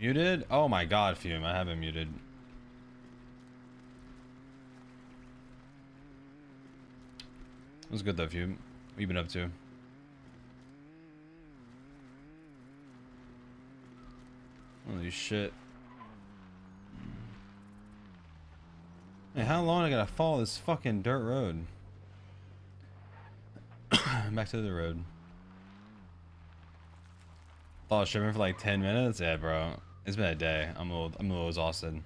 Muted? Oh my god, Fume, I have him muted. It was good though, Fume. What you been up to? Holy shit. Hey, how long I gotta follow this fucking dirt road? Back to the road. Thought streaming for like 10 minutes? Yeah, bro. It's been a day. I'm a little exhausted.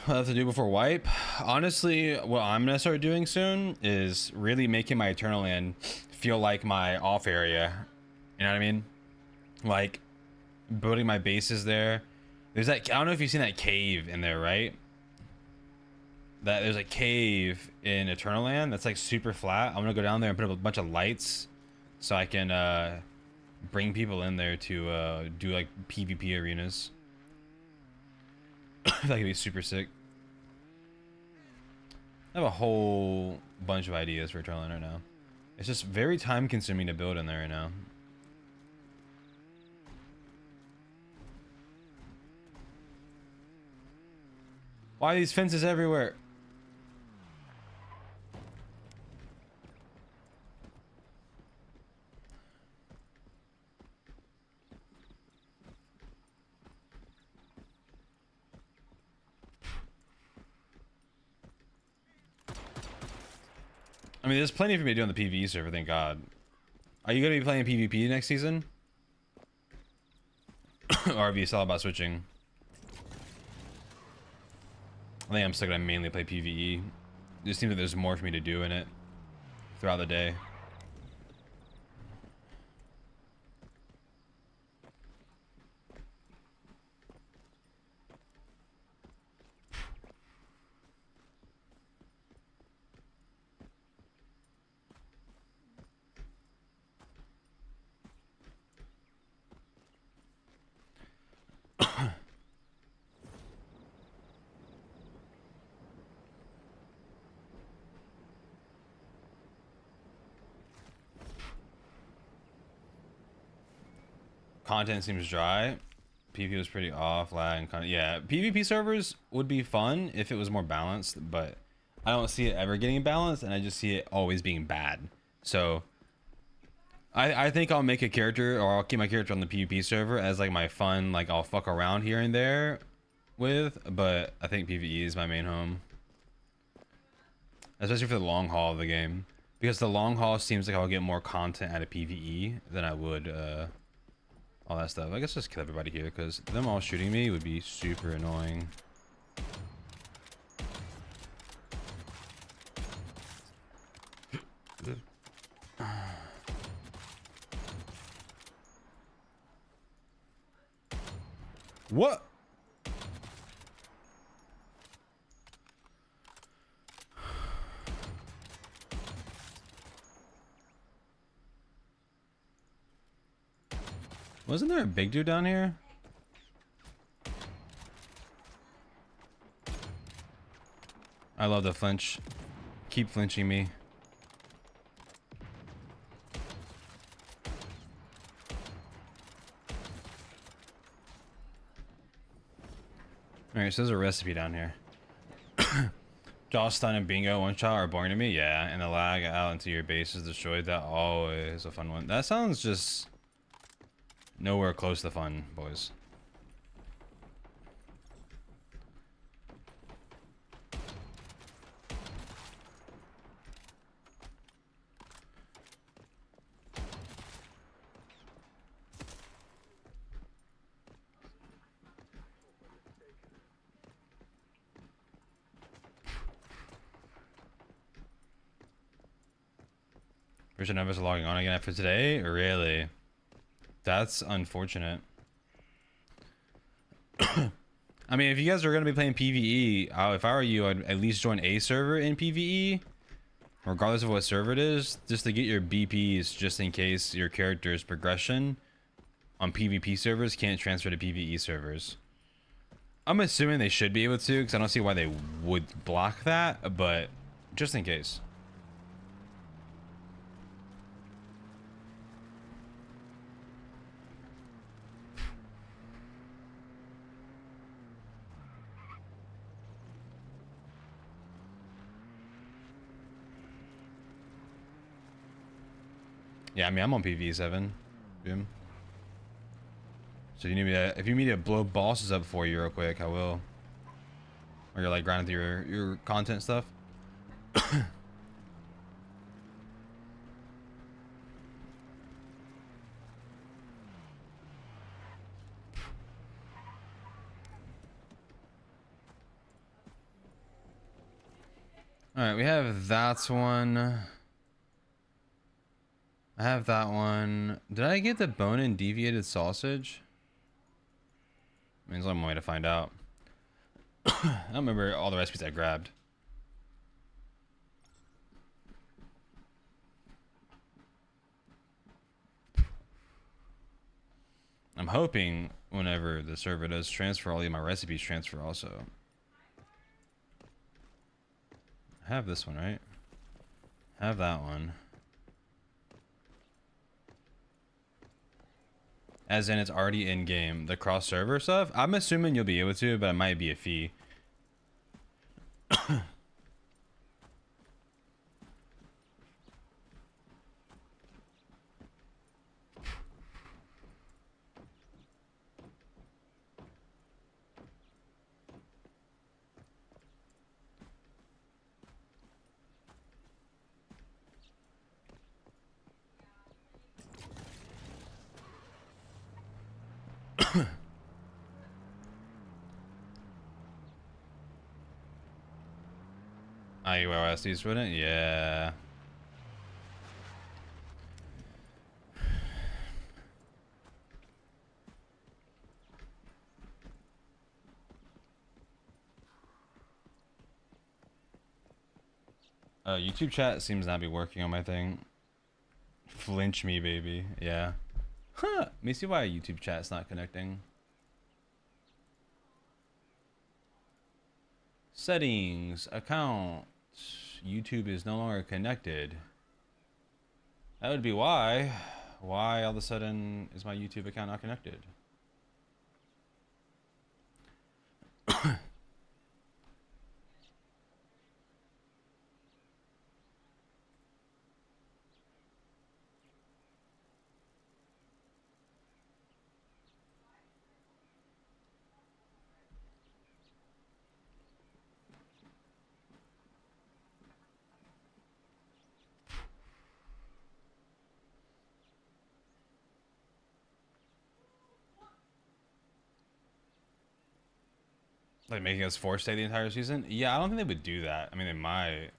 What I have to do before wipe? Honestly, what I'm gonna start doing soon is really making my Eternal Land feel like my off area. You know what I mean? Like building my bases there. There's that, I don't know if you've seen that cave in there, right? That there's a cave in Eternal Land that's like super flat. I'm gonna go down there and put up a bunch of lights so I can bring people in there to do like PvP arenas. That could be super sick. I have a whole bunch of ideas for Eternal Land right now. It's just very time consuming to build in there right now. Why are these fences everywhere? I mean, there's plenty for me to do on the PvE server, thank God. Are you going to be playing PvP next season? Or have you thought about switching? I think I'm still going to mainly play PvE. It just seems like there's more for me to do in it throughout the day. Content seems dry. PvP was pretty off, lag and content. Yeah, PvP servers would be fun if it was more balanced, but I don't see it ever getting balanced, and I just see it always being bad. So I think I'll make a character, or I'll keep my character on the PvP server as like my fun, like I'll fuck around here and there with, but I think PvE is my main home. Especially for the long haul of the game. Because the long haul seems like I'll get more content out of PvE than I would all that stuff. I guess just kill everybody here because them all shooting me would be super annoying. What? Wasn't there a big dude down here? I love the flinch. Keep flinching me. Alright, so there's a recipe down here. Jaw stun and bingo one shot are boring to me. Yeah, and the lag out into your base is destroyed. That always a fun one. That sounds just nowhere close to fun, boys. Version of us logging on again after today? Really? That's unfortunate. I mean, if you guys are going to be playing PvE, if I were you, I'd at least join a server in PvE, regardless of what server it is, just to get your BPs, just in case your character's progression on PvP servers can't transfer to PvE servers. I'm assuming they should be able to, because I don't see why they would block that, but just in case. Yeah, I mean, I'm on PvE7. Boom. So you need me to, if you need me to blow bosses up for you real quick, I will. Or you're like grinding through your content stuff. All right, we have that one. I have that one. Did I get the bone and deviated sausage? I mean, there's only one way to find out. I don't remember all the recipes I grabbed. I'm hoping whenever the server does transfer, all of my recipes transfer also. I have this one, right? I have that one. As in, it's already in game. The cross server stuff, I'm assuming you'll be able to, but it might be a fee. IUOSDs wouldn't? Yeah. YouTube chat seems not be working on my thing. Flinch me, baby. Yeah. Huh. Let me see why YouTube chat's not connecting. Settings. Account. YouTube is no longer connected. That would be why. Why all of a sudden is my YouTube account not connected? Like making us force stay the entire season? Yeah, I don't think they would do that. I mean, they might.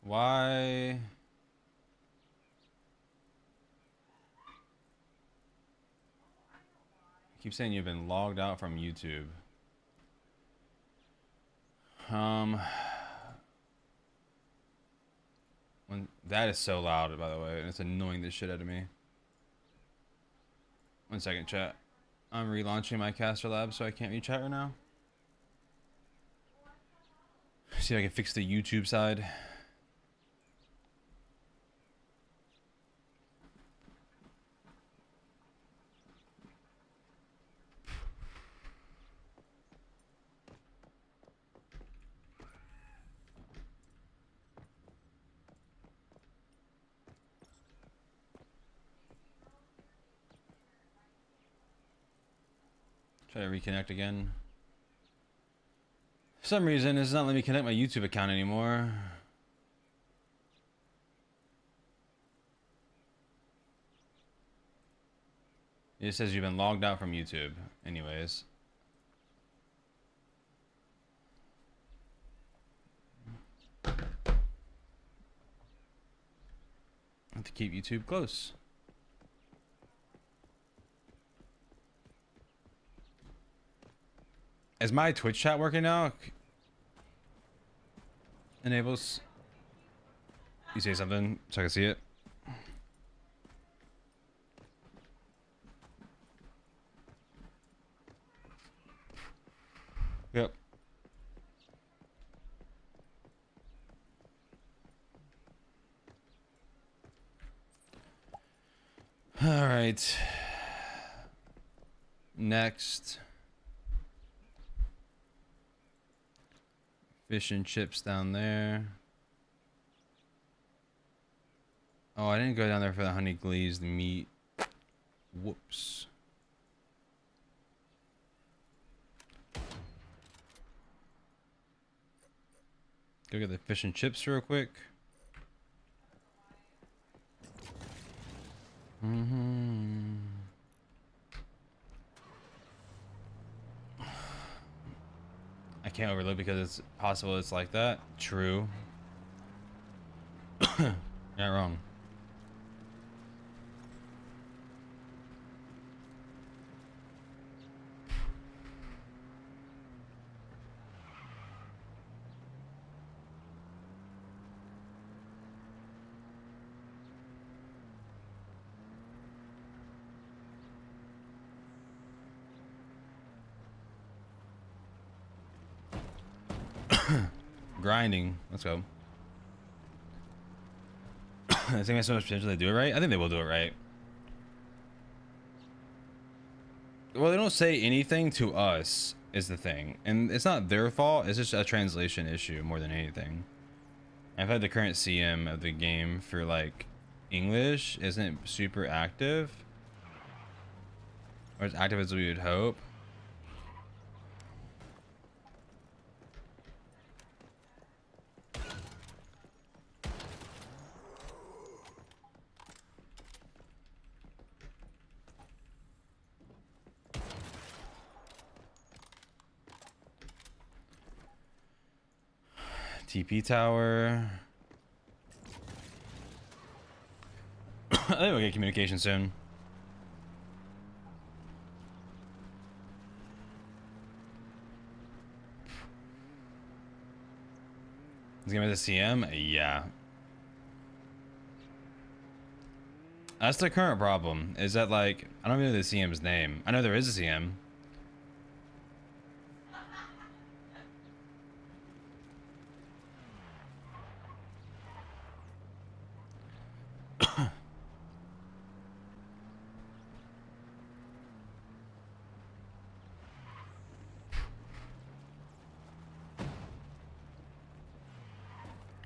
Why? I keep saying you've been logged out from YouTube. That is so loud, by the way, and it's annoying the shit out of me. 1 second, chat. I'm relaunching my caster lab, so I can't read chat right now. See if I can fix the YouTube side. Try to reconnect again. For some reason, it's not letting me connect my YouTube account anymore. It says you've been logged out from YouTube. Anyways. I have to keep YouTube close. Is my Twitch chat working now? Enables. You say something so I can see it. Yep. All right. Next. Fish and chips down there. Oh, I didn't go down there for the honey glazed meat. Whoops. Go get the fish and chips real quick. I can't overlook because it's possible it's like that. True. You're not wrong. Grinding. Let's go. I think there's so much potential to do it right. I think they will do it right. Well, they don't say anything to us is the thing. And it's not their fault. It's just a translation issue more than anything. I've had the current CM of the game for like English isn't super active. Or as active as we would hope. TP tower. I think we'll get communication soon. This game has a CM? Yeah. That's the current problem. Is that like I don't even know the CM's name. I know there is a CM.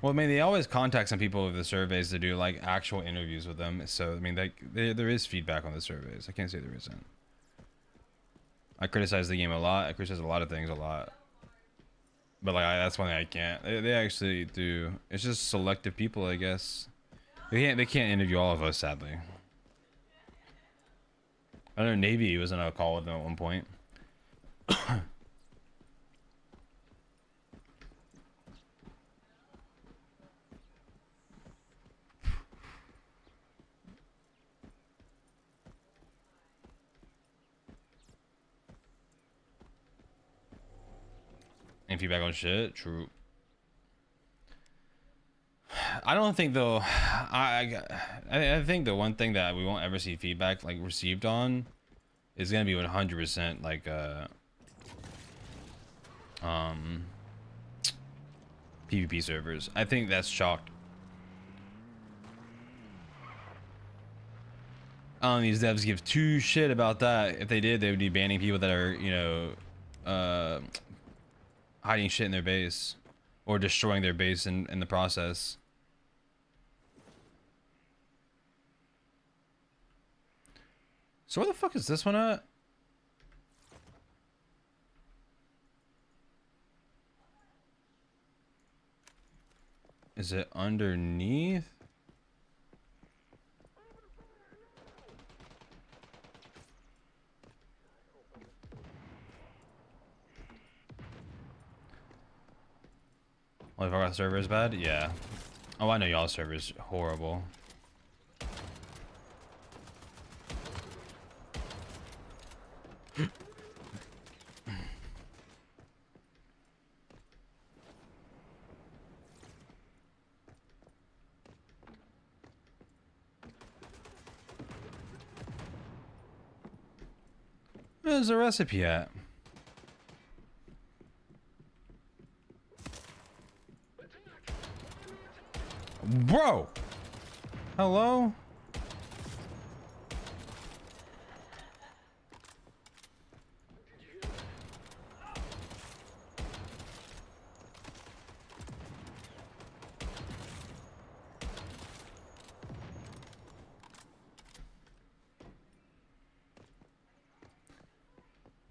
Well, I mean, they always contact some people with the surveys to do like actual interviews with them. So I mean, there is feedback on the surveys. I can't say there isn't. I criticize the game a lot. I criticize a lot of things a lot. But like that's one thing I can't. They actually do. It's just selective people, I guess. They can't interview all of us, sadly. I know Navy was in a call with them at one point. And feedback on shit. True. I don't think though. I think the one thing that we won't ever see feedback like received on is gonna be 100% like PvP servers. I think that's chalked. These devs give two shit about that. If they did, they would be banning people that are, you know, hiding shit in their base or destroying their base in the process. So where the fuck is this one at? Is it underneath? Oh, if our server is bad? Yeah. Oh, I know y'all's server is horrible. Where's the recipe at? Bro! Hello?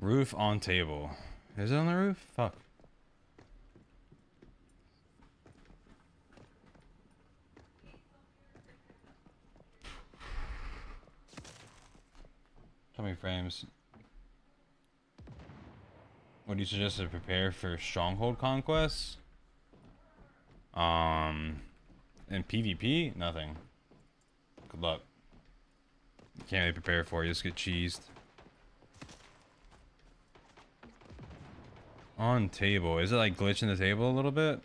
Roof on table. Is it on the roof? Fuck. How many frames? What do you suggest to prepare for stronghold conquests? In PvP? Nothing. Good luck. You can't really prepare for it, you just get cheesed. On table. Is it like glitching the table a little bit?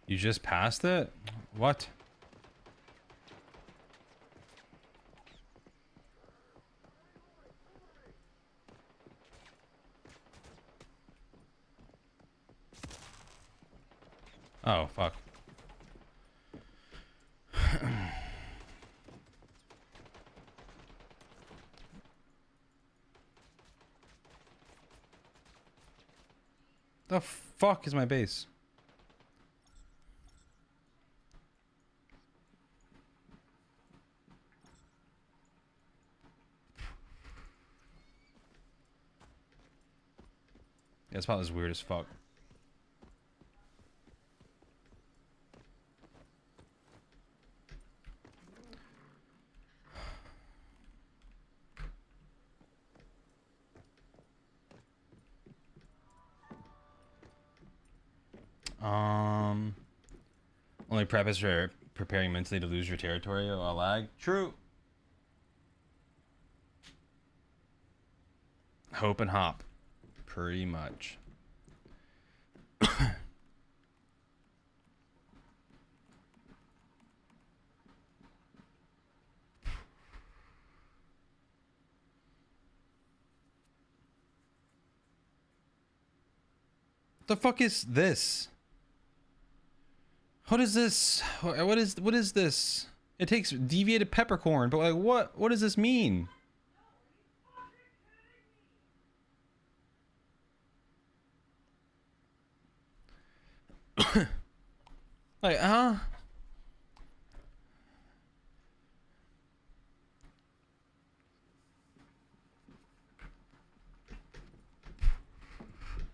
You just passed it? What? Oh, fuck. The fuck is my base? Yeah, this spot is weird as fuck. Only prep is for preparing mentally to lose your territory while lag. True. Hope and hop. Pretty much. The fuck is this? What is this? What is this? It takes deviated peppercorn, but like what does this mean? Like, huh?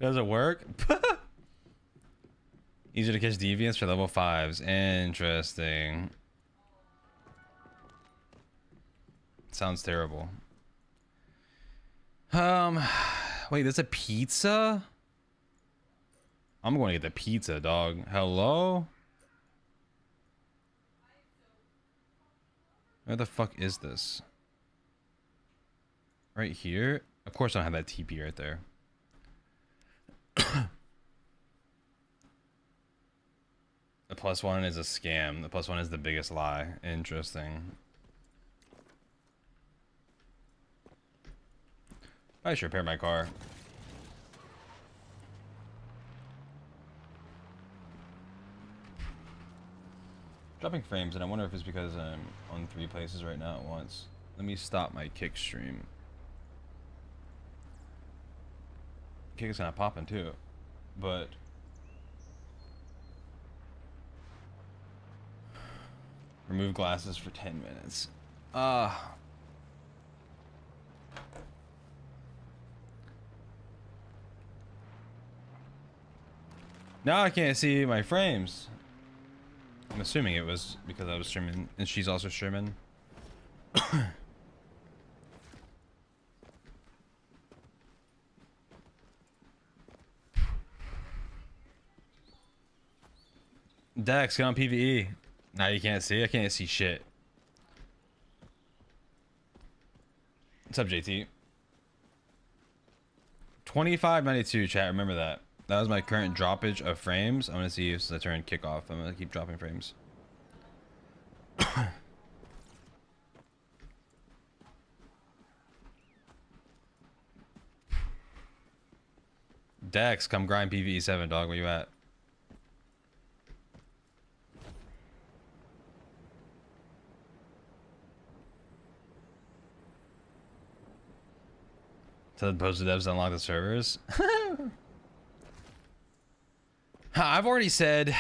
Does it work? Easier to catch deviants for level 5s. Interesting. Sounds terrible. Wait, there's a pizza? I'm going to get the pizza, dog. Hello? Where the fuck is this? Right here? Of course I don't have that TP right there. The +1 is a scam. The +1 is the biggest lie. Interesting. I should repair my car. Dropping frames, and I wonder if it's because I'm on 3 places right now at once. Let me stop my kick stream. Kick is kind of popping too, but remove glasses for 10 minutes. Now I can't see my frames. I'm assuming it was because I was streaming and she's also streaming. Dex, get on PvE. Now you can't see. I can't see shit. What's up, JT? 2592 chat. Remember that. That was my current droppage of frames. I'm gonna see if I turn kickoff. I'm gonna keep dropping frames. Dex, come grind PvE 7, dog. Where you at? Tell the posted devs to unlock the servers. I've already said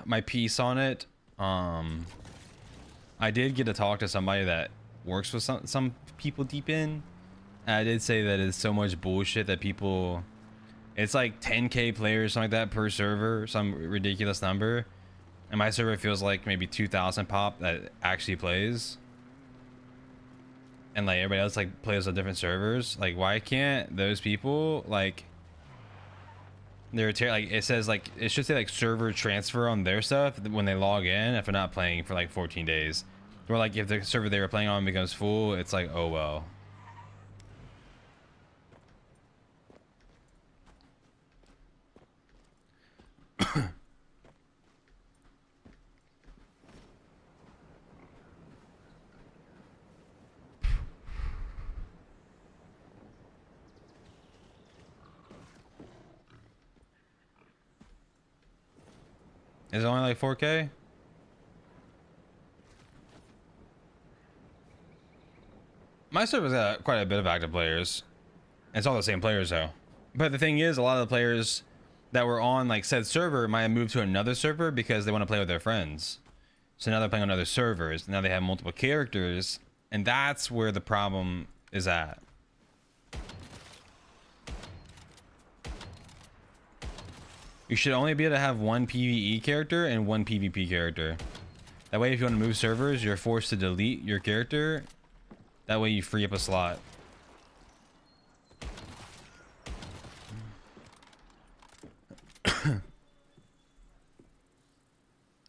my piece on it. I did get to talk to somebody that works with some people deep in. And I did say that it's so much bullshit that people... It's like 10k players, something like that, per server. Some ridiculous number. And my server feels like maybe 2,000 pop that actually plays. And like everybody else like plays on different servers. Like, why can't those people like... They're like, it says like, it should say like server transfer on their stuff when they log in if they're not playing for like 14 days. Or like if the server they were playing on becomes full, it's like, oh well. Is it only like 4K? My server's got quite a bit of active players. It's all the same players though. But the thing is, a lot of the players that were on like said server might have moved to another server because they want to play with their friends. So now they're playing on other servers. Now they have multiple characters, and that's where the problem is at. You should only be able to have one PvE character and one PvP character. That way, if you want to move servers, you're forced to delete your character. That way you free up a slot.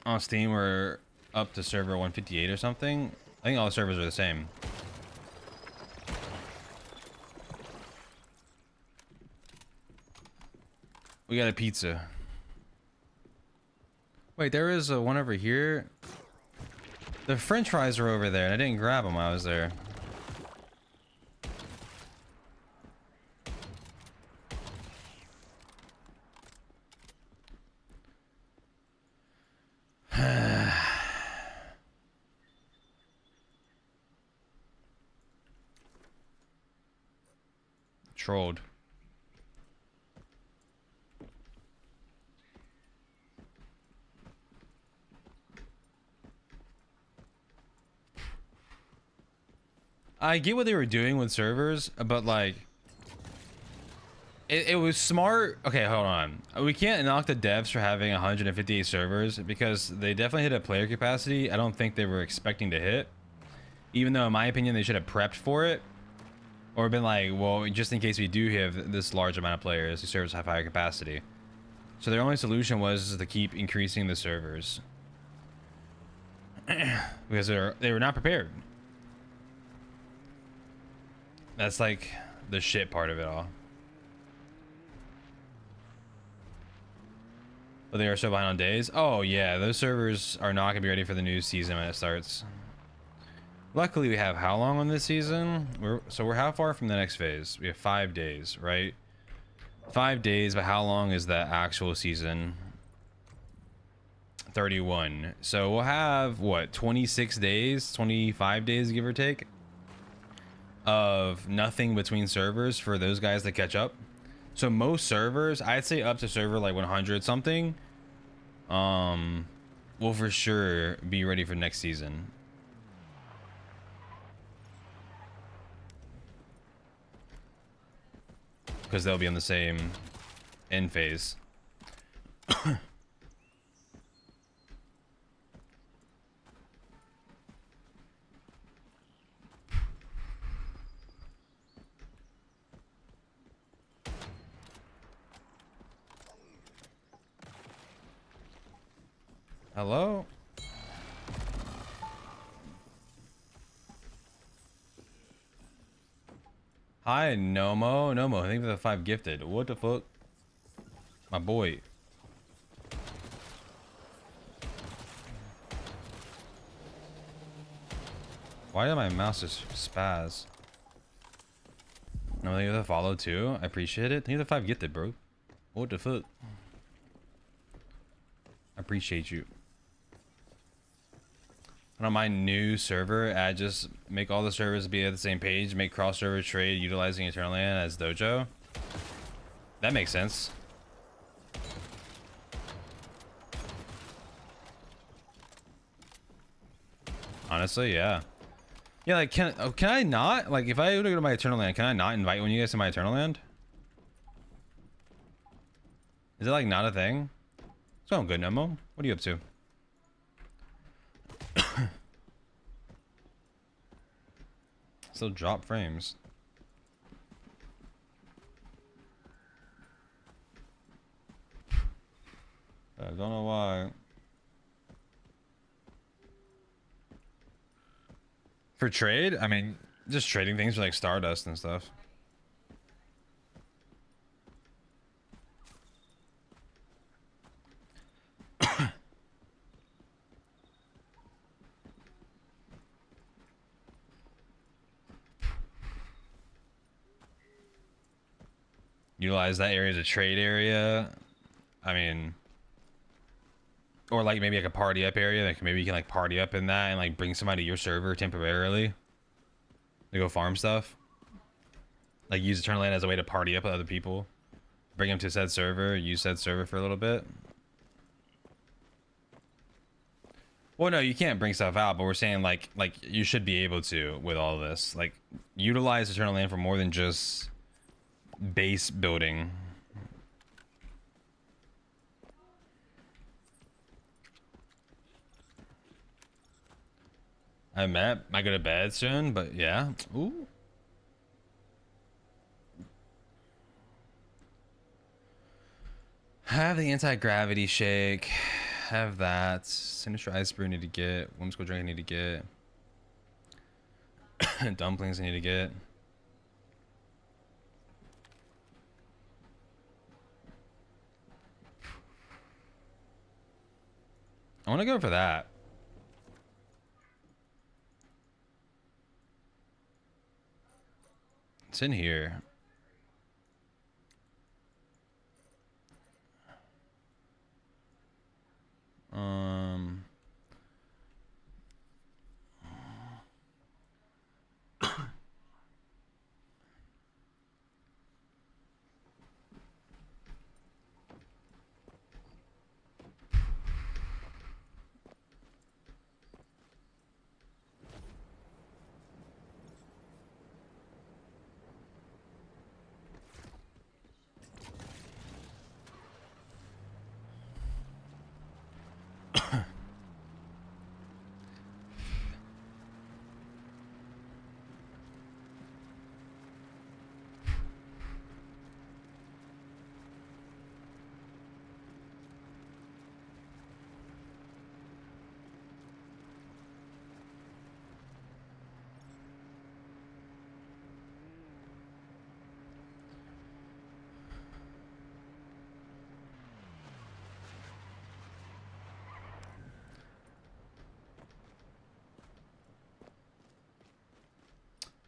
On Steam, we're up to server 158 or something. I think all the servers are the same. We got a pizza. Wait, there is one over here. The French fries are over there, and I didn't grab them while I was there. Trolled. I get what they were doing with servers, but like it was smart. Okay, hold on. We can't knock the devs for having 158 servers because they definitely hit a player capacity I don't think they were expecting to hit. Even though in my opinion they should have prepped for it. Or been like, well, just in case we do have this large amount of players, the servers have higher capacity. So their only solution was to keep increasing the servers. Because they were not prepared. That's like the shit part of it all. But they are so behind on days. Oh yeah, those servers are not gonna be ready for the new season when it starts. Luckily, we have how long on this season? We're how far from the next phase? We have 5 days, right? 5 days, but how long is the actual season? 31. So we'll have what, 26 days, 25 days, give or take, of nothing between servers for those guys to catch up. So most servers, I'd say up to server like 100 something, will for sure be ready for next season. Because they'll be on the same end phase. Hello? Hi, Nomo. Nomo, thank you for the 5 gifted. What the fuck? My boy. Why did my mouse just spaz? No, thank you for the follow too. I appreciate it. Thank you for the 5 gifted, bro. What the fuck? I appreciate you. And on my new server, I just make all the servers be at the same page, make cross-server trade utilizing Eternal Land as Dojo. That makes sense. Honestly, yeah. Yeah, like, can I not? Like, if I were to go to my Eternal Land, can I not invite one of you guys to my Eternal Land? Is it, like, not a thing? It's going good, Nemo. What are you up to? Still drop frames. I don't know why. For trade? I mean, just trading things for like Stardust and stuff. Utilize that area as a trade area. I mean, or like maybe like a party up area. Like maybe you can like party up in that and like bring somebody to your server temporarily to go farm stuff. Like use Eternal Land as a way to party up with other people. Bring them to said server, use said server for a little bit. Well, no, you can't bring stuff out, but we're saying like you should be able to with all of this. Like utilize Eternal Land for more than just base building. I might go to bed soon, but yeah. Ooh. Have the anti-gravity shake. Have that. Sinister Ice Brew I need to get. Whimsical Drink I need to get. Dumplings I need to get. I want to go for that. It's in here.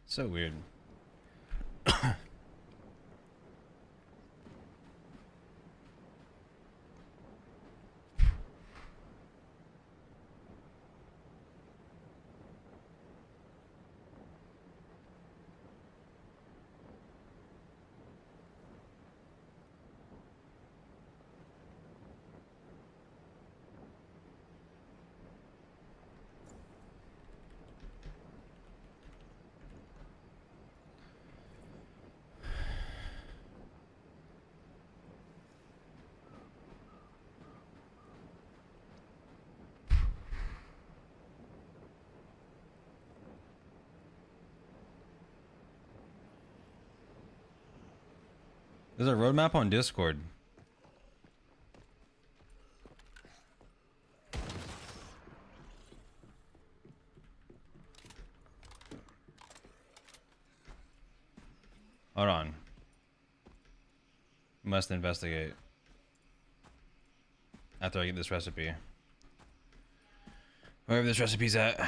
So weird. There's a roadmap on Discord. Must investigate. After I get this recipe. Wherever this recipe's at.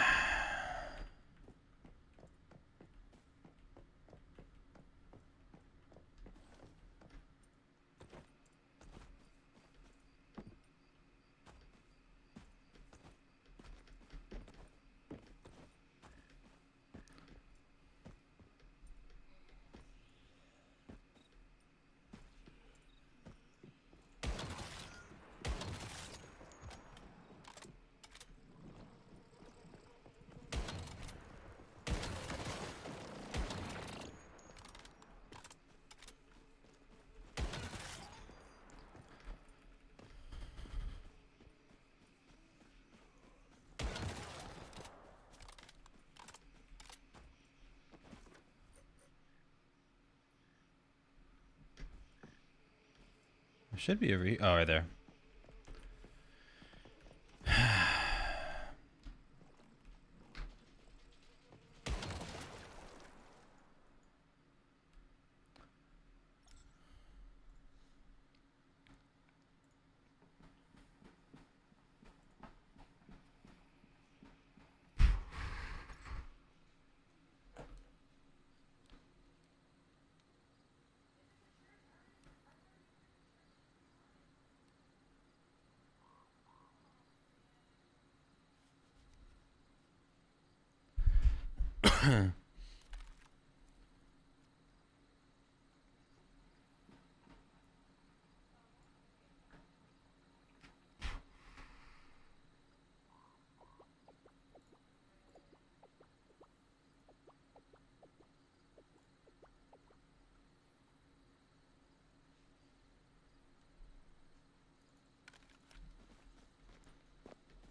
There should be a oh, right there.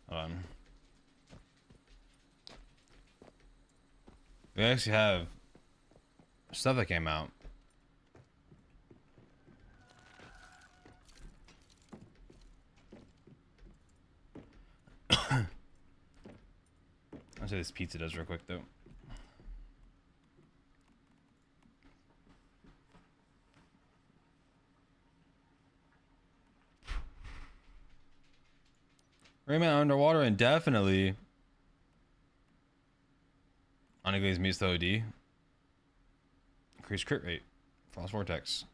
Hold on. We actually have stuff that came out. I'll see what this pizza does real quick though. Rayman underwater indefinitely. Unglazed meets the OD. Increased crit rate. False vortex.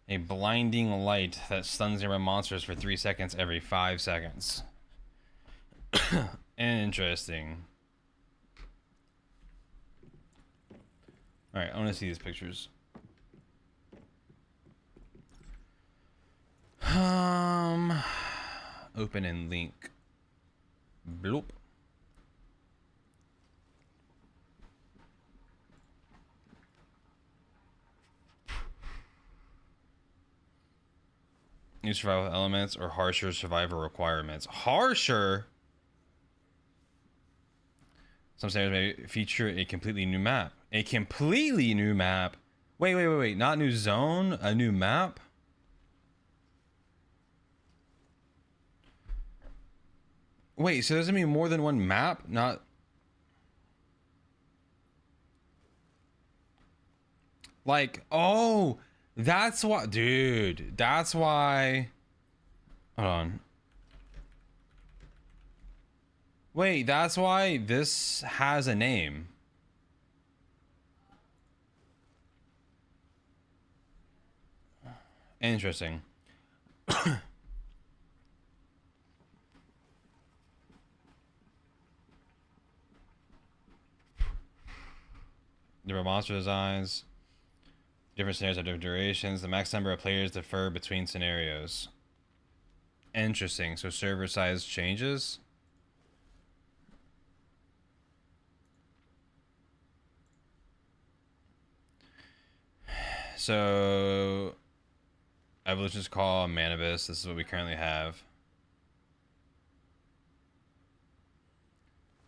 A blinding light that stuns nearby monsters for 3 seconds every 5 seconds. Interesting. Alright, I want to see these pictures. Open and link. Bloop. New survival elements or harsher survival requirements. Harsher? Some standards may feature a completely new map. A completely new map? Wait. Not new zone? A new map? Wait, so there's gonna be more than one map? Not... Like, oh, that's why... Dude, that's why... Hold on. Wait, that's why this has a name. Interesting. Different monster designs. Different scenarios have different durations. The max number of players differ between scenarios. Interesting. So server size changes. So Evolution's Call, Manibus. This is what we currently have.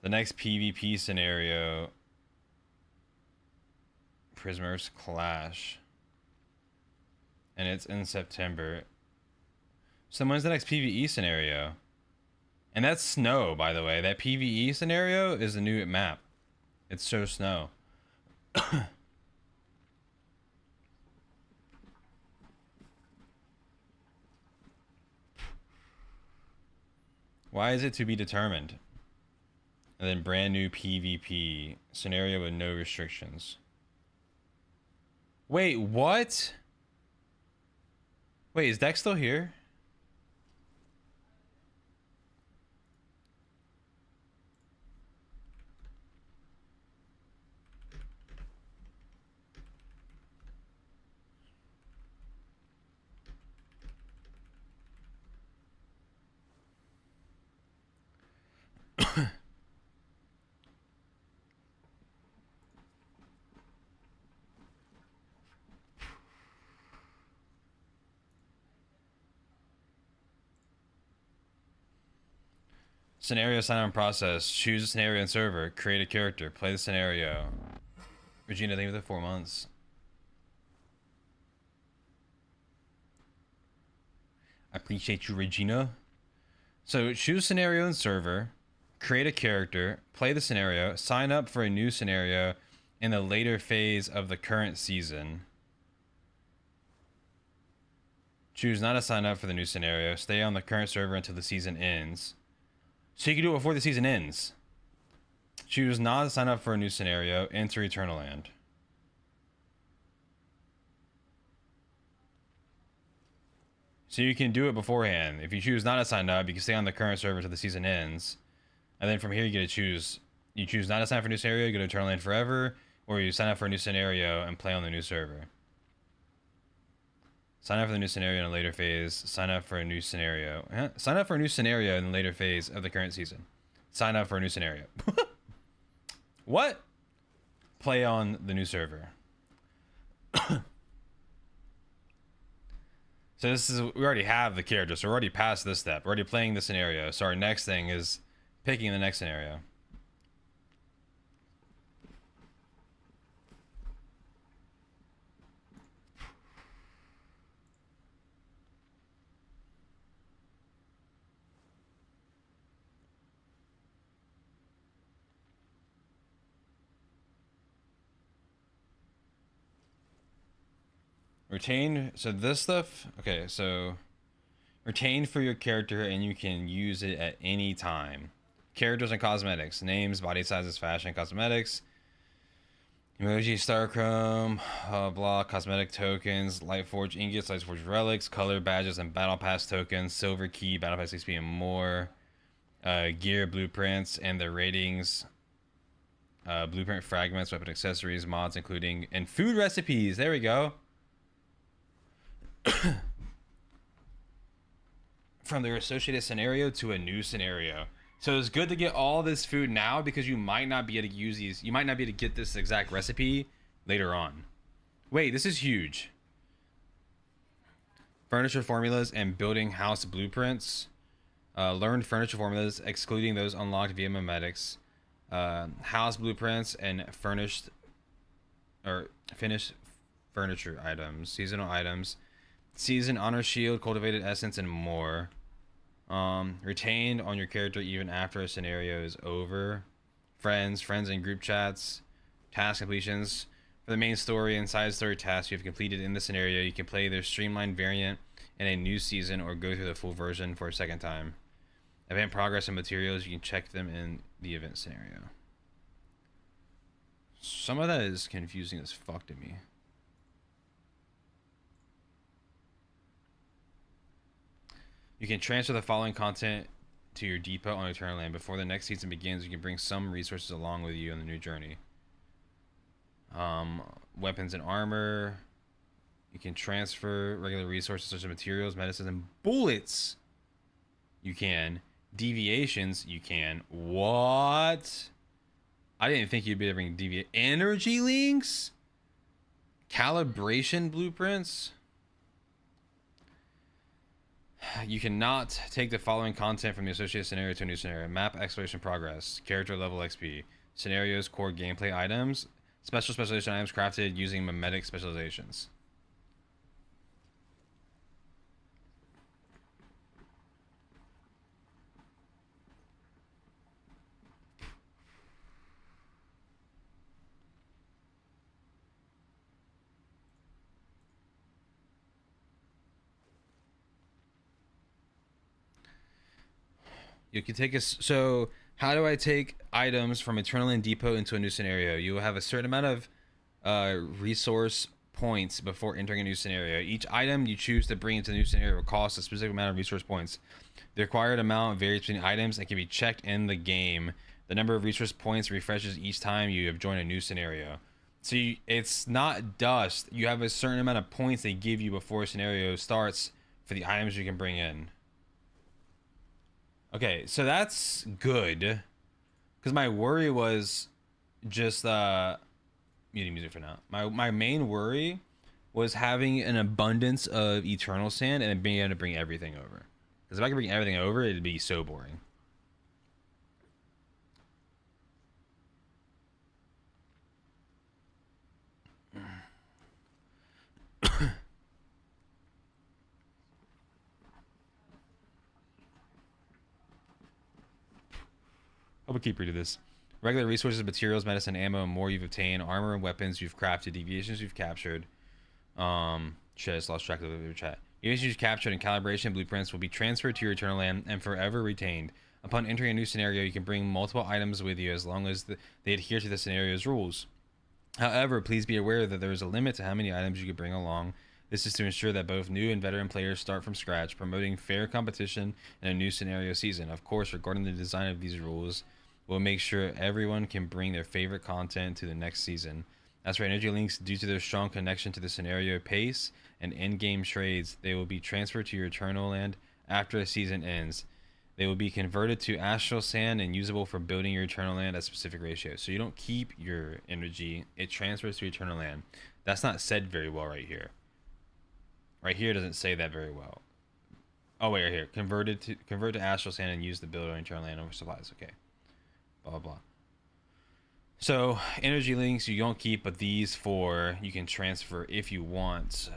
The next PvP scenario, Prismers Clash, and it's in September. So when's the next PvE scenario? And that's snow, by the way. That PvE scenario is a new map. It's so snow. Why is it to be determined? And then brand new PvP scenario with no restrictions. Wait, what? Wait, is Dex still here? Scenario sign-on process. Choose a scenario and server. Create a character. Play the scenario. Regina, thank you for the 4 months. I appreciate you, Regina. So choose scenario and server. Create a character. Play the scenario. Sign up for a new scenario in the later phase of the current season. Choose not to sign up for the new scenario. Stay on the current server until the season ends. So you can do it before the season ends. Choose not to sign up for a new scenario. Enter Eternal Land. So you can do it beforehand. If you choose not to sign up, you can stay on the current server until the season ends. And then from here you get to choose. You choose not to sign up for a new scenario, you go to Eternal Land forever, or you sign up for a new scenario and play on the new server. Sign up for the new scenario in a later phase. Sign up for a new scenario. Sign up for a new scenario in the later phase of the current season. Sign up for a new scenario. What? Play on the new server. So this is, we already have the character, so we're already past this step. We're already playing the scenario. So our next thing is picking the next scenario. Retain, so this stuff, okay, so retain for your character and you can use it at any time. Characters and cosmetics, names, body sizes, fashion, cosmetics, emoji, starchrome, blah, cosmetic tokens, Lightforge ingots, Lightforge relics, color badges, and battle pass tokens, silver key, battle pass XP, and more. Gear, blueprints, and the ratings, blueprint fragments, weapon accessories, mods, including, and food recipes. There we go. From their associated scenario to a new scenario. So it's good to get all this food now because you might not be able to use these. You might not be able to get this exact recipe later on. Wait, this is huge. Furniture formulas and building house blueprints. Learned furniture formulas, excluding those unlocked via memetics. House blueprints and finished furniture items, seasonal items. Season honor shield, cultivated essence, and more. Retained on your character even after a scenario is over. Friends and group chats. Task completions. For the main story and side story tasks you have completed in the scenario, you can play their streamlined variant in a new season or go through the full version for a second time. Event progress and materials, you can check them in the event scenario. Some of that is confusing as fuck to me. You can transfer the following content to your depot on Eternal Land. Before the next season begins, you can bring some resources along with you on the new journey. Weapons and armor. You can transfer regular resources such as materials, medicines, and bullets. You can. Deviations, you can. What? I didn't think you'd be able to bring energy links? Calibration blueprints? You cannot take the following content from the associated scenario to a new scenario. Map exploration progress. Character level XP. Scenarios, core gameplay items. Special specialization items crafted using memetic specializations. You can take us. So how do I take items from Eternal Land Depot into a new scenario? You will have a certain amount of resource points before entering a new scenario. Each item you choose to bring into the new scenario will cost a specific amount of resource points. The required amount varies between items and can be checked in the game. The number of resource points refreshes each time you have joined a new scenario. So it's not dust. You have a certain amount of points they give you before a scenario starts for the items you can bring in. Okay, so that's good. Because my worry was just muting music for now. My main worry was having an abundance of eternal sand and then being able to bring everything over. Because if I could bring everything over, it'd be so boring. I will keep reading this. Regular resources, materials, medicine, ammo, and more you've obtained, armor and weapons you've crafted, deviations you've captured. Shit, I just lost track of the chat. Deviations you've captured and calibration blueprints will be transferred to your Eternal Land and forever retained. Upon entering a new scenario, you can bring multiple items with you as long as they adhere to the scenario's rules. However, please be aware that there is a limit to how many items you can bring along. This is to ensure that both new and veteran players start from scratch, promoting fair competition in a new scenario season. Of course, regarding the design of these rules, we'll make sure everyone can bring their favorite content to the next season. As for energy links, due to their strong connection to the scenario pace and in-game trades, they will be transferred to your Eternal Land after the season ends. They will be converted to astral sand and usable for building your Eternal Land at specific ratios. So you don't keep your energy, it transfers to Eternal Land. That's not said very well right here. Right here doesn't say that very well. Oh wait, right here. Convert to astral sand and use the build on Eternal Land over supplies. Okay. Blah blah blah. So energy links you don't keep, but these four you can transfer if you want.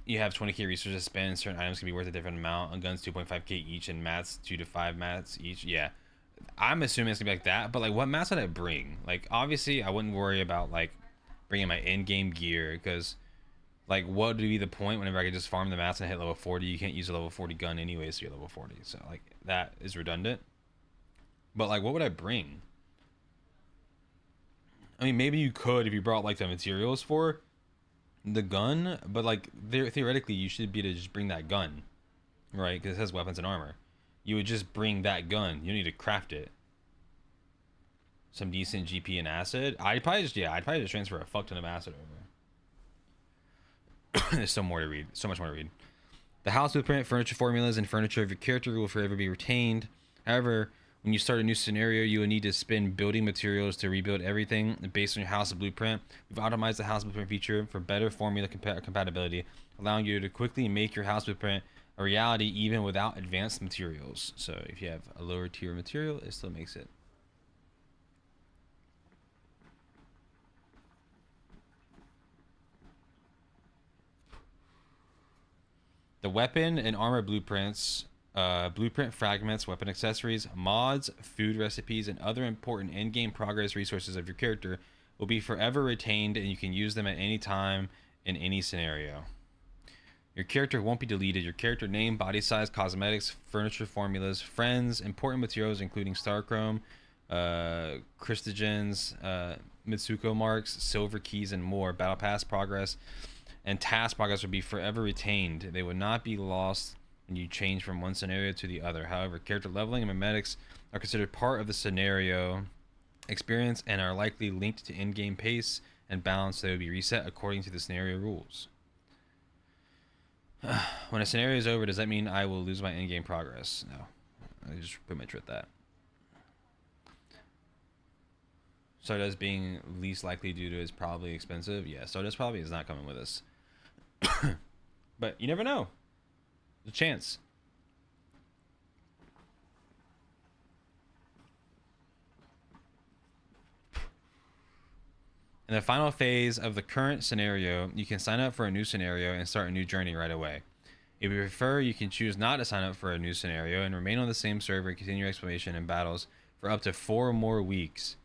You have 20k resources to spend. Certain items can be worth a different amount. On guns 2.5k each, and mats 2 to 5 mats each. Yeah, I'm assuming it's gonna be like that. But like, what mats would I bring? Like, obviously, I wouldn't worry about like bringing my in-game gear because, like, what would be the point whenever I could just farm the mats and hit level 40? You can't use a level 40 gun anyways, so you're level 40. So like, that is redundant. But like, what would I bring? I mean, maybe you could if you brought like the materials for the gun, but like theoretically you should be able to just bring that gun, right? Because it has weapons and armor. You would just bring that gun. You don't need to craft it. Some decent GP and acid. I'd probably just transfer a fuck ton of acid over. There's so more to read. So much more to read. The house blueprint, furniture formulas, and furniture of your character will forever be retained. However, when you start a new scenario, you will need to spend building materials to rebuild everything based on your house blueprint. We've optimized the house blueprint feature for better formula compatibility, allowing you to quickly make your house blueprint a reality even without advanced materials. So if you have a lower tier material, it still makes it. The weapon and armor blueprints, blueprint fragments, weapon accessories, mods, food recipes, and other important in-game progress resources of your character will be forever retained, and you can use them at any time in any scenario. Your character won't be deleted. Your character name, body size, cosmetics, furniture formulas, friends, important materials including starchrome, Christogens, Mitsuko marks, silver keys, and more, battle pass progress, and task progress will be forever retained. They will not be lost when you change from one scenario to the other. However, character leveling and memetics are considered part of the scenario experience and are likely linked to in-game pace and balance, so they will be reset according to the scenario rules. When a scenario is over, does that mean I will lose my in-game progress? No. I just pretty much read that. Soda's being least likely due to is probably expensive. Yeah, Soda's probably is not coming with us. But you never know. There's a chance. In the final phase of the current scenario, you can sign up for a new scenario and start a new journey right away. If you prefer, you can choose not to sign up for a new scenario and remain on the same server and continue your exploration and battles for up to 4 more weeks.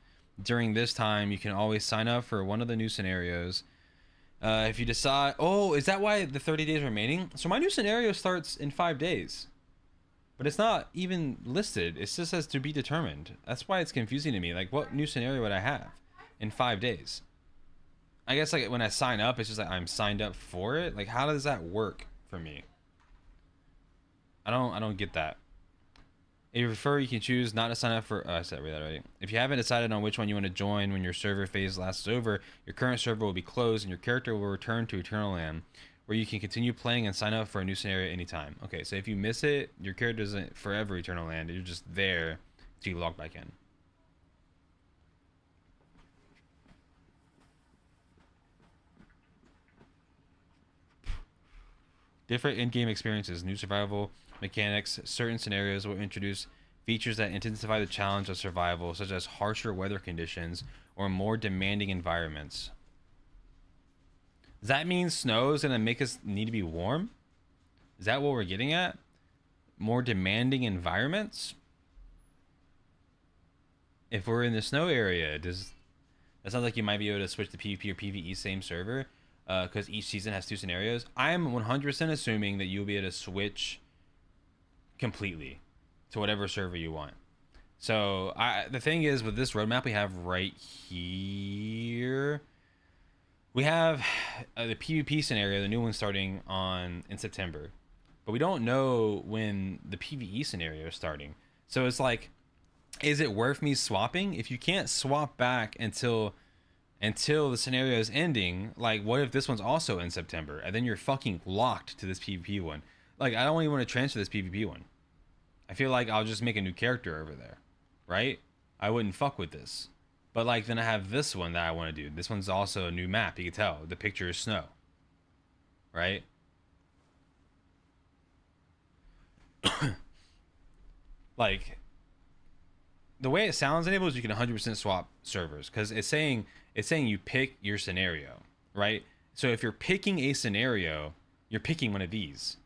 During this time, you can always sign up for one of the new scenarios. If you decide... Oh, is that why the 30 days remaining? So my new scenario starts in 5 days. but it's not even listed. It just says to be determined. That's why it's confusing to me. Like, what new scenario would I have in 5 days? I guess like when I sign up, it's just like I'm signed up for it. Like, how does that work for me? I don't get that. If you prefer, you can choose not to sign up for. I said read that already. If you haven't decided on which one you want to join when your server phase lasts over, your current server will be closed and your character will return to Eternal Land, where you can continue playing and sign up for a new scenario anytime. Okay, so if you miss it, your character isn't forever Eternal Land. You're just there till you log back in. Different in-game experiences, new survival mechanics. Certain scenarios will introduce features that intensify the challenge of survival, such as harsher weather conditions or more demanding environments. Does that mean snow is going to make us need to be warm? Is that what we're getting at? More demanding environments? If we're in the snow area, that sounds like you might be able to switch to PvP or PvE same server, because each season has 2 scenarios. I'm 100% assuming that you'll be able to switch completely to whatever server you want. So the thing is, with this roadmap we have right here, we have the PvP scenario, the new one starting in September, but we don't know when the PvE scenario is starting. So it's like, is it worth me swapping? If you can't swap back until the scenario is ending, like, what if this one's also in September and then you're fucking locked to this PvP one? Like, I don't even want to transfer this PvP one. I feel like I'll just make a new character over there, right? I wouldn't fuck with this. But like, then I have this one that I want to do. This one's also a new map. You can tell the picture is snow, right? Like, the way it sounds enables, you can 100% swap servers, because it's saying you pick your scenario, right? So if you're picking a scenario, you're picking one of these,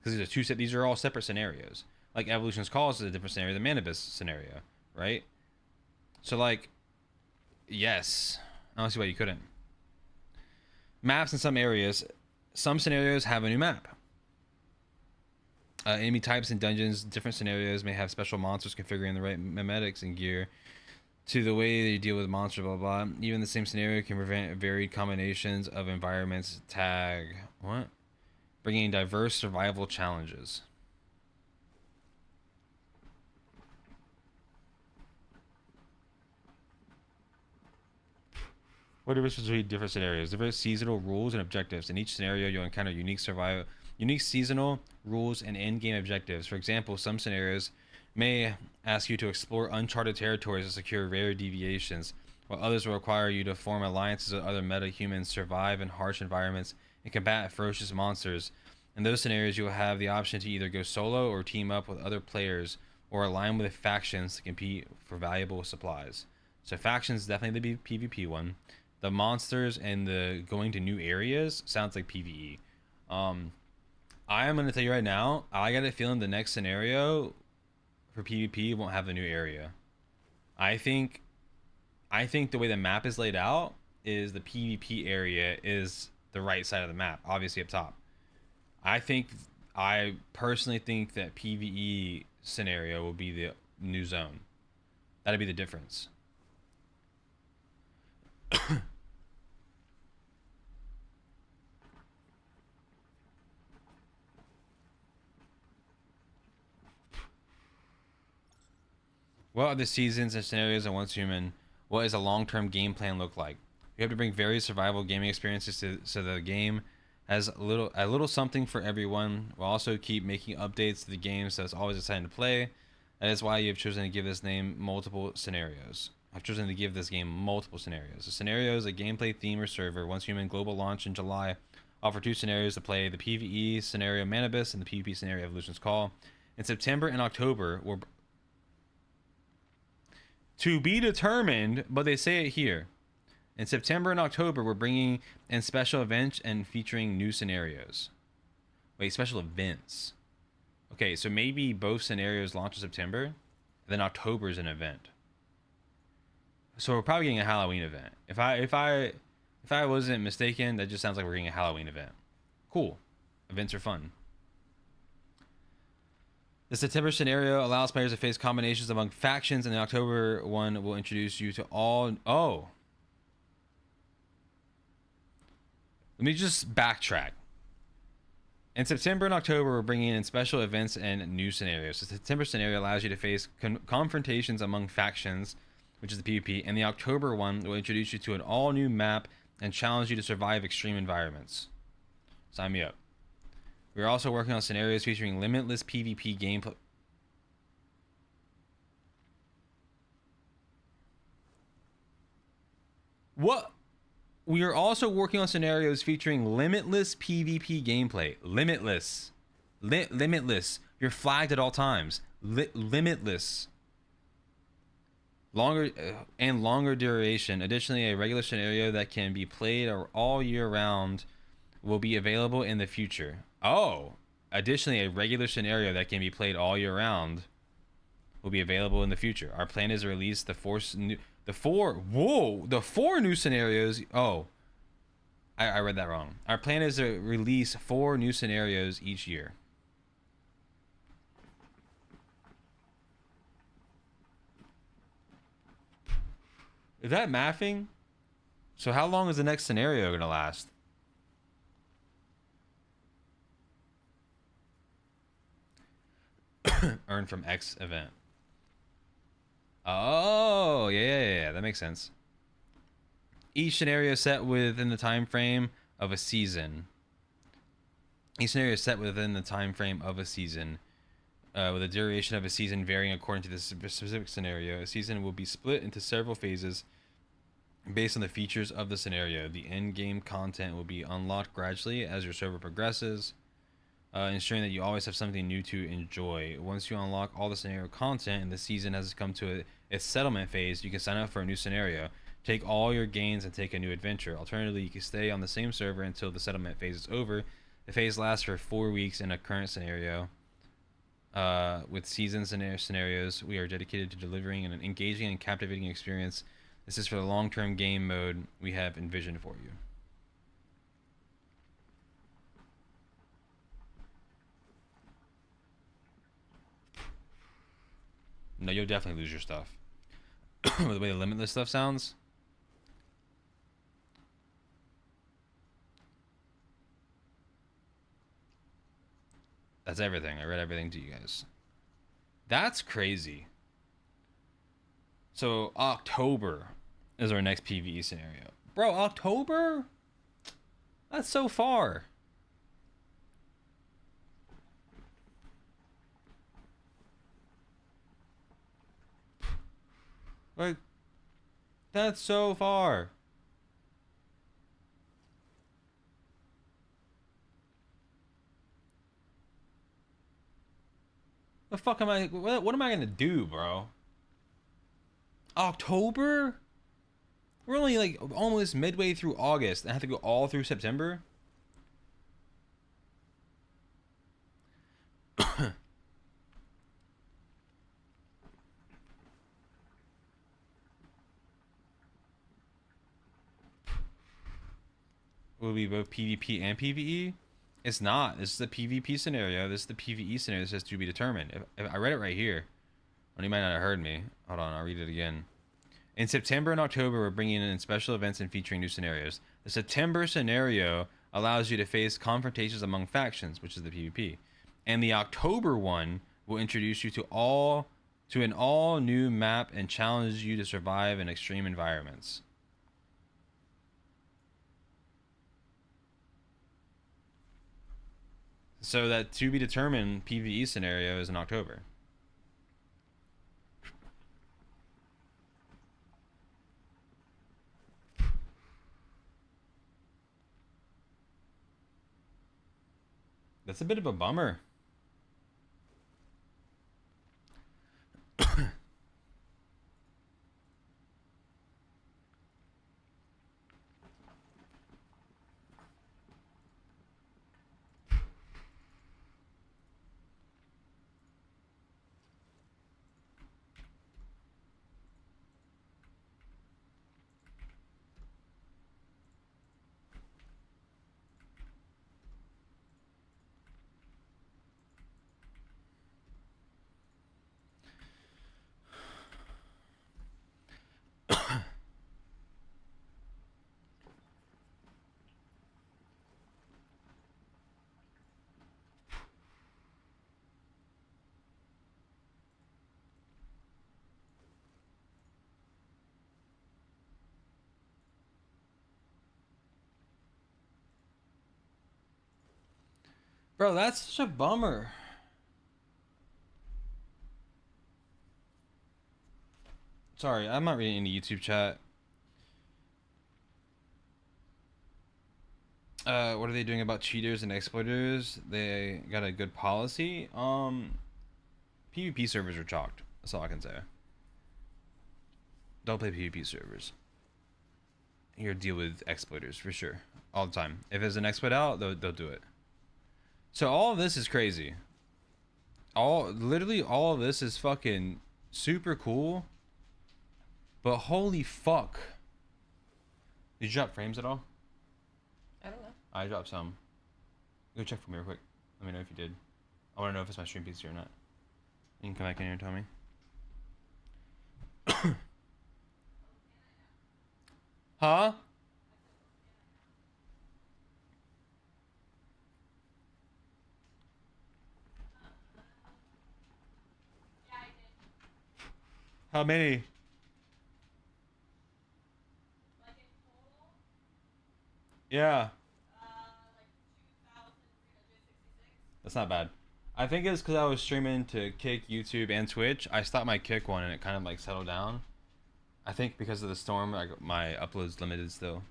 because these are all separate scenarios. Like Evolution's Calls is a different scenario than Manibus scenario, right? So like, yes, I don't see why you couldn't. Maps in some areas, some scenarios have a new map. Enemy types and dungeons, different scenarios may have special monsters configuring the right memetics and gear to the way they deal with monsters, blah, blah, blah. Even the same scenario can prevent varied combinations of environments. Bringing diverse survival challenges. What are the differences between different scenarios? Different seasonal rules and objectives. In each scenario, you'll encounter unique seasonal rules and end-game objectives. For example, some scenarios may ask you to explore uncharted territories and secure rare deviations, while others will require you to form alliances with other meta-humans, survive in harsh environments, and combat ferocious monsters. In those scenarios, you will have the option to either go solo or team up with other players, or align with factions to compete for valuable supplies. So factions, definitely the PvP one. The monsters and the going to new areas sounds like PvE. I am going to tell you right now, I got a feeling the next scenario for PvP won't have a new area. I think the way the map is laid out is the PvP area is the right side of the map, obviously up top. I personally think that PvE scenario will be the new zone. That'd be the difference. What are the seasons and scenarios in Once Human? What does a long-term game plan look like? You have to bring various survival gaming experiences so the game has a little something for everyone. We'll also keep making updates to the game so it's always exciting to play. That is why you have chosen to give this game multiple scenarios. I've chosen to give this game multiple scenarios. The scenario is a gameplay theme or server. Once Human global launch in July offer 2 scenarios to play: the PvE scenario Manibus and the PvP scenario Evolution's Call. In September and October, we're to be determined, but they say it here. In September and October, we're bringing in special events and featuring new scenarios. Wait, special events. Okay, so maybe both scenarios launch in September, and then October is an event. So we're probably getting a Halloween event. If I wasn't mistaken, that just sounds like we're getting a Halloween event. Cool. Events are fun. The September scenario allows players to face combinations among factions, and the October one will introduce you to all. Oh. Let me just backtrack. In September and October, we're bringing in special events and new scenarios. The September scenario allows you to face confrontations among factions, which is the PvP, and the October one will introduce you to an all-new map and challenge you to survive extreme environments. Sign me up. We're also working on scenarios featuring limitless PvP gameplay. What? We are also working on scenarios featuring limitless PvP gameplay. Limitless. Limitless. You're flagged at all times. Limitless. Longer duration. Additionally, a regular scenario that can be played all year round will be available in the future. Oh. Additionally, a regular scenario that can be played all year round will be available in the future. Our plan is to release the four new scenarios. Oh, I read that wrong. Our plan is to release 4 new scenarios each year. Is that mathing? So how long is the next scenario gonna last? Earn from X event. Oh, yeah, that makes sense. Each scenario is set within the time frame of a season. Each scenario is set within the time frame of a season, with the duration of a season varying according to the specific scenario. A season will be split into several phases based on the features of the scenario. The end-game content will be unlocked gradually as your server progresses, ensuring that you always have something new to enjoy. Once you unlock all the scenario content and the season has come to its settlement phase, you can sign up for a new scenario, take all your gains, and take a new adventure. Alternatively, you can stay on the same server until the settlement phase is over. The phase lasts for 4 weeks in a current scenario. With season scenarios, we are dedicated to delivering an engaging and captivating experience. This is for the long-term game mode we have envisioned for you. No, you'll definitely lose your stuff. The way the limitless stuff sounds. That's everything. I read everything to you guys. That's crazy. So October is our next PvE scenario. Bro, October? That's so far. Like, that's so far. The fuck am I? What am I gonna do, bro? October? We're only like almost midway through August. I have to go all through September. Will be both PvP and PvE? It's not. This is the PvP scenario. This is the PvE scenario. This has to be determined. If I read it right here. Well, you might not have heard me. Hold on, I'll read it again. In September and October, we're bringing in special events and featuring new scenarios. The September scenario allows you to face confrontations among factions, which is the PvP. And the October one will introduce you to an all new map and challenge you to survive in extreme environments. So that to be determined PvE scenario is in October. That's a bit of a bummer. Bro, that's such a bummer. Sorry, I'm not reading any YouTube chat. What are they doing about cheaters and exploiters? They got a good policy. PvP servers are chalked. That's all I can say. Don't play PvP servers. Here, deal with exploiters for sure, all the time. If there's an exploit out, they'll do it. So all of this is crazy. Literally all of this is fucking super cool. But holy fuck. Did you drop frames at all? I don't know. I dropped some. Go check for me real quick. Let me know if you did. I want to know if it's my stream PC or not. You can come back in here and tell me. Huh? How many? Yeah. That's not bad. I think it's because I was streaming to Kick, YouTube, and Twitch. I stopped my Kick one and it kind of like settled down. I think because of the storm, my upload's limited still.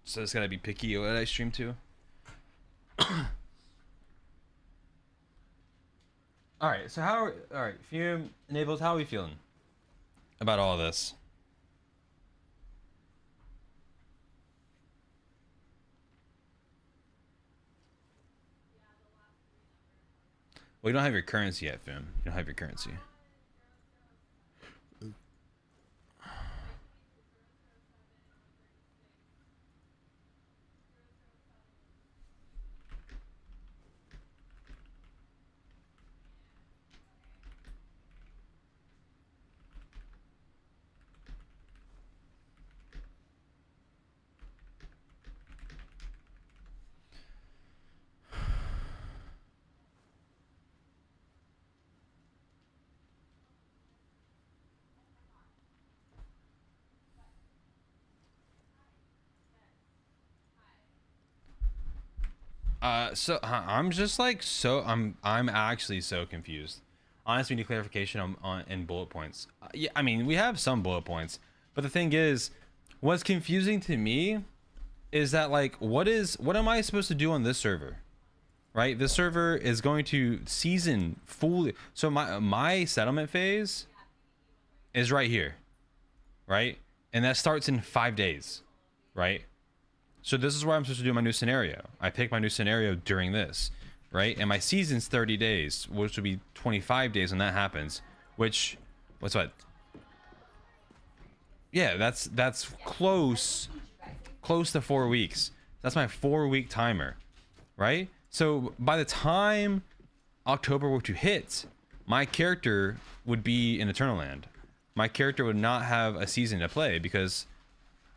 So it's gotta be picky what I stream to. Alright, so alright, Fume, Enables, how are we feeling about all of this? Well, you don't have your currency yet, Fume. You don't have your currency. So I'm just like I'm actually so confused. Honestly, we need clarification on in bullet points. Yeah, I mean we have some bullet points, but the thing is, what's confusing to me is that like what am I supposed to do on this server? Right, this server is going to season fully. So my settlement phase is right here, right, and that starts in 5 days, right? So this is where I'm supposed to do my new scenario. I pick my new scenario during this, right? And my season's 30 days, which would be 25 days when that happens. Which, what's what? Yeah, that's close to 4 weeks. That's my 4-week timer, right? So by the time October were to hit, my character would be in Eternal Land. My character would not have a season to play because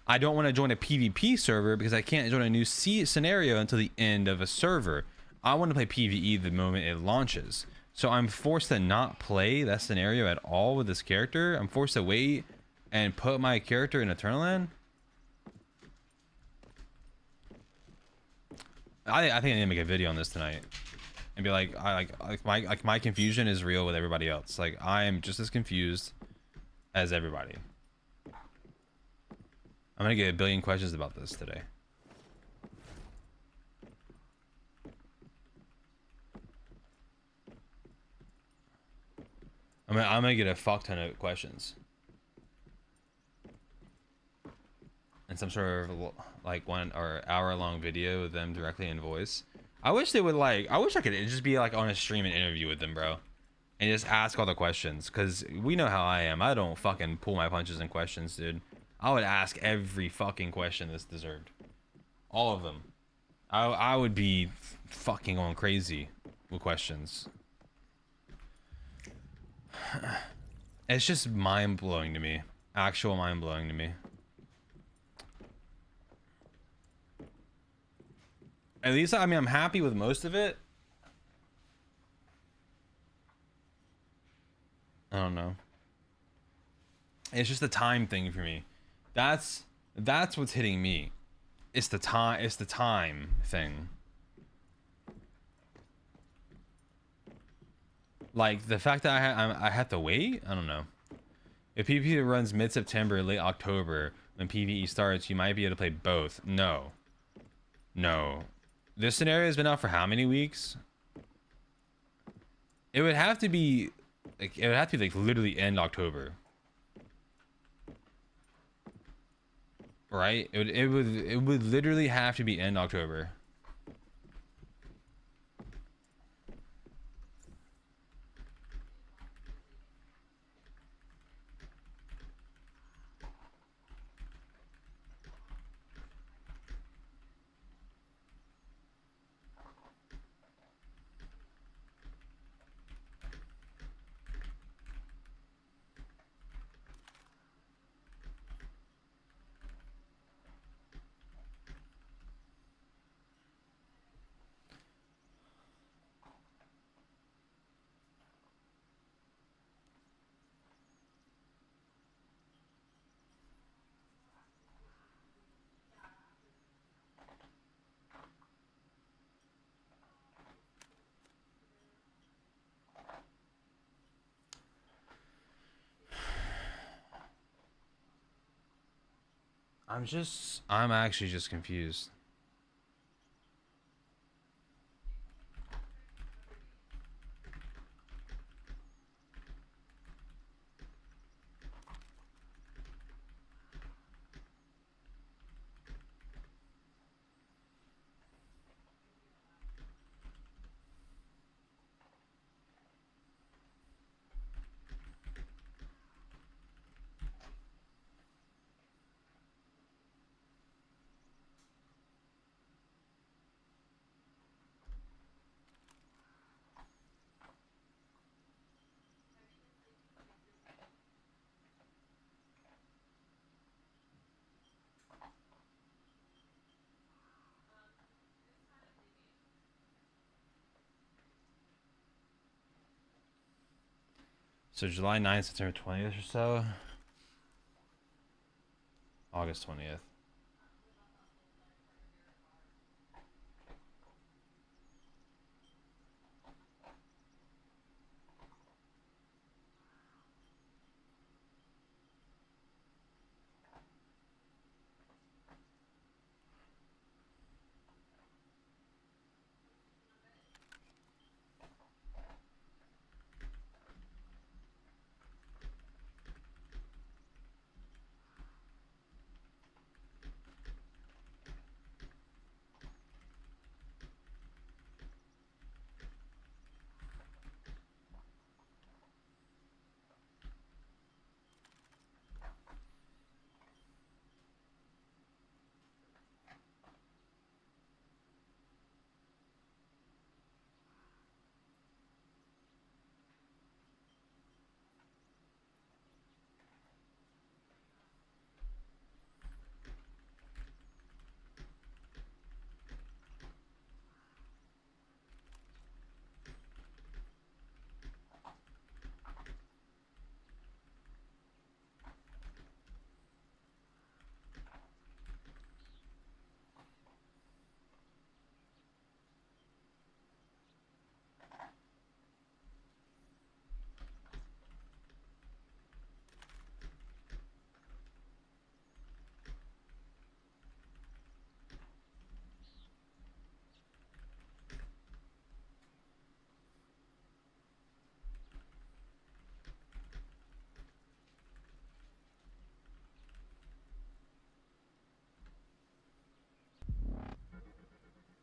I don't want to join a PvP server because I can't join a new scenario until the end of a server. I want to play PvE the moment it launches. So I'm forced to not play that scenario at all with this character. I'm forced to wait and put my character in Eternal Land. I think I need to make a video on this tonight and be like, my confusion is real with everybody else. Like I am just as confused as everybody. I'm gonna get a billion questions about this today. I'm gonna get a fuck ton of questions. And some sort of like 1 or hour-long video with them directly in voice. I wish they would I wish I could just be like on a stream and interview with them, bro. And just ask all the questions. Cause we know how I am. I don't fucking pull my punches in questions, dude. I would ask every fucking question that's deserved. All of them. I would be fucking going crazy with questions. It's just mind-blowing to me. Actual mind-blowing to me. At least, I mean, I'm happy with most of it. I don't know. It's just the time thing for me. That's what's hitting me. It's the time thing. Like the fact that I have to wait, I don't know. If PvP runs mid-September, late October, when PvE starts, you might be able to play both. No. No. This scenario has been out for how many weeks? It would have to be like literally end October. Right? It would literally have to be end October. I'm actually just confused. So July 9th, September 20th or so. August 20th.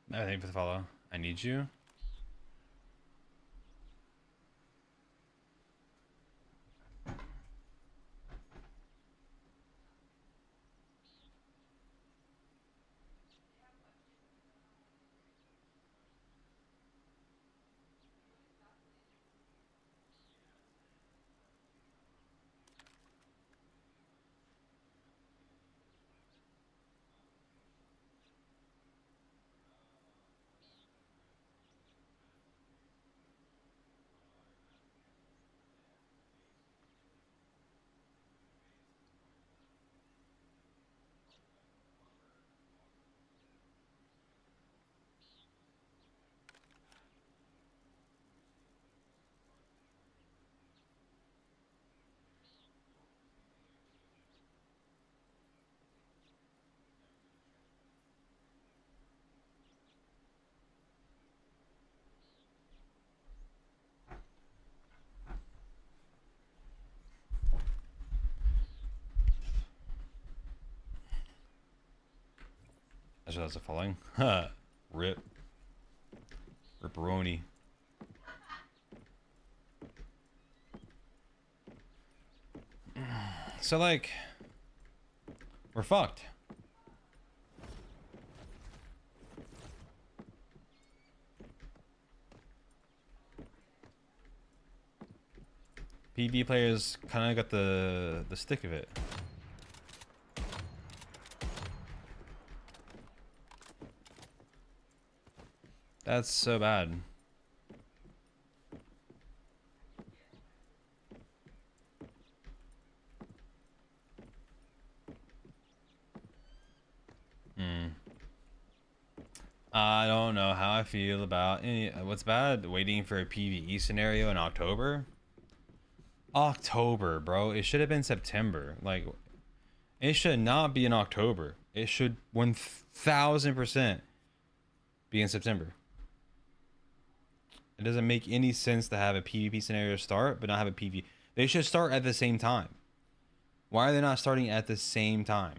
Thank you for the follow. I need you. that's a falling. Rip. Ripperoni. So like, we're fucked. PvP players kind of got the stick of it. That's so bad. I don't know how I feel about any. What's bad? Waiting for a PvE scenario in October. October, bro. It should have been September. Like, it should not be in October. It should 1000% be in September. It doesn't make any sense to have a PvP scenario start, but not have a PvE. They should start at the same time. Why are they not starting at the same time?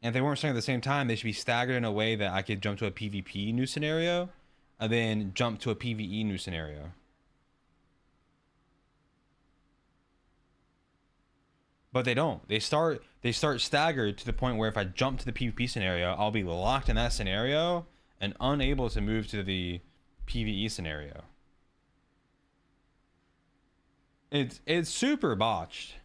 And if they weren't starting at the same time, they should be staggered in a way that I could jump to a PvP new scenario and then jump to a PvE new scenario. But they don't. They start staggered to the point where if I jump to the PvP scenario, I'll be locked in that scenario and unable to move to the PvE scenario. It's super botched.